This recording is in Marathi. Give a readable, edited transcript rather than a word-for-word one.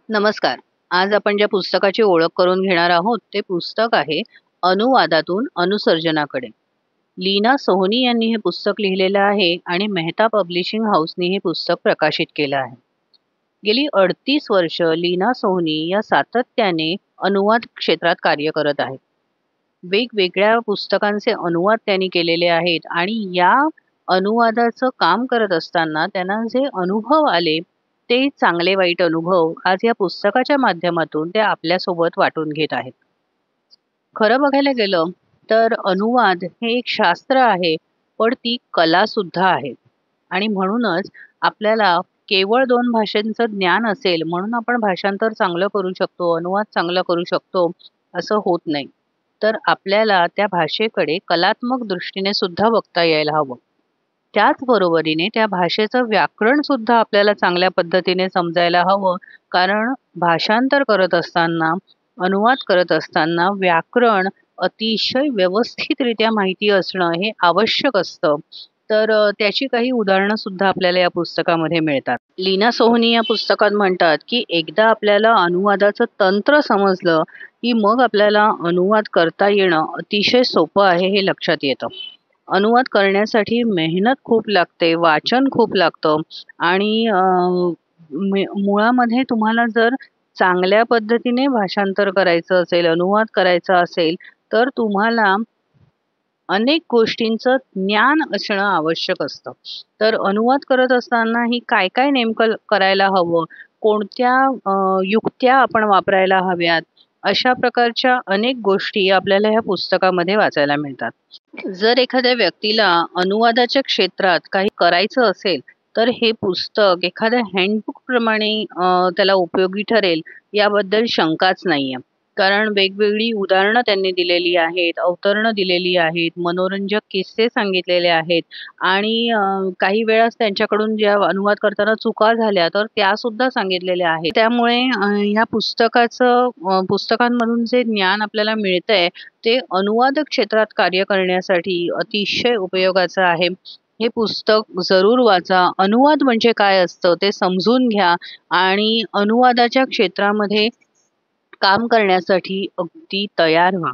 नमस्कार. आज आपण ज्या पुस्तकाची ओळख करून घेणार आहोत, ते पुस्तक आहे अनुवादातून अनुसर्जनाकडे. लीना सोहनी यांनी हे पुस्तक लिहिलेलं आहे आणि मेहता पब्लिशिंग हाऊसने हे पुस्तक प्रकाशित केलं आहे. गेली 38 वर्ष लीना सोहनी या सातत्याने अनुवाद क्षेत्रात कार्य करत आहेत. वेगवेगळ्या पुस्तकांचे अनुवाद त्यांनी केलेले आहेत आणि या अनुवादाचं काम करत असताना त्यांना जे अनुभव आले, ते चांगले वाईट अनुभव आज या पुस्तकाच्या माध्यमातून ते आपल्यासोबत वाटून घेत आहेत. खरं बघायला गेलं तर अनुवाद हे एक शास्त्र आहे, पण ती कला सुद्धा आहे. आणि म्हणूनच आपल्याला केवळ 2 भाषांचं ज्ञान असेल म्हणून आपण भाषांतर चांगलं करू शकतो, अनुवाद चांगला करू शकतो, असं होत नाही. तर आपल्याला त्या भाषेकडे कलात्मक दृष्टीने सुद्धा बघता यायला हवं. त्याच बरोबरीने त्या भाषेचं व्याकरण सुद्धा आपल्याला चांगल्या पद्धतीने समजायला हवं. कारण भाषांतर करत असताना, अनुवाद करत असताना व्याकरण अतिशय व्यवस्थितरित्या माहिती असणं हे आवश्यक असतं. तर त्याची काही उदाहरणं सुद्धा आपल्याला या पुस्तकामध्ये मिळतात. लीना सोहनी या पुस्तकात म्हणतात, की एकदा आपल्याला अनुवादाचं तंत्र समजलं, की मग आपल्याला अनुवाद करता येणं अतिशय सोपं आहे हे लक्षात येतं. अनुवाद करण्यासाठी मेहनत खूप लागते, वाचन खूप लागतं आणि मुळामध्ये तुम्हाला जर चांगल्या पद्धतीने भाषांतर करायचं असेल, अनुवाद करायचा असेल, तर तुम्हाला अनेक गोष्टींचं ज्ञान असणं आवश्यक असतं. तर अनुवाद करत असताना ही काय-काय नेमकं करायला हवं, कोणत्या युक्त्या आपण वापरायला हव्यात, अशा प्रकारच्या अनेक गोष्टी आपल्याला ह्या पुस्तकामध्ये वाचायला मिळतात. जर एखाद्या व्यक्तीला अनुवादाच्या क्षेत्रात काही करायचं असेल, तर हे पुस्तक एखाद्या हँडबुक प्रमाणे त्याला उपयोगी ठरेल याबद्दल शंकाच नाहीये. कारण वेगवेगळी उदाहरणं त्यांनी दिलेली आहेत, अवतरणं दिलेली आहेत, मनोरंजक किस्से सांगितलेले आहेत आणि काही वेळेस त्यांच्याकडून ज्या अनुवाद करताना चुका झाल्या, तर त्यासुद्धा सांगितलेल्या आहेत. त्यामुळे ह्या पुस्तकांमधून जे ज्ञान आपल्याला मिळतंय, ते अनुवादक क्षेत्रात कार्य करण्यासाठी अतिशय उपयोगाचं आहे. हे पुस्तक जरूर वाचा. अनुवाद म्हणजे काय असतं ते समजून घ्या आणि अनुवादाच्या क्षेत्रामध्ये काम करण्यासाठी अगदी तयार व्हा.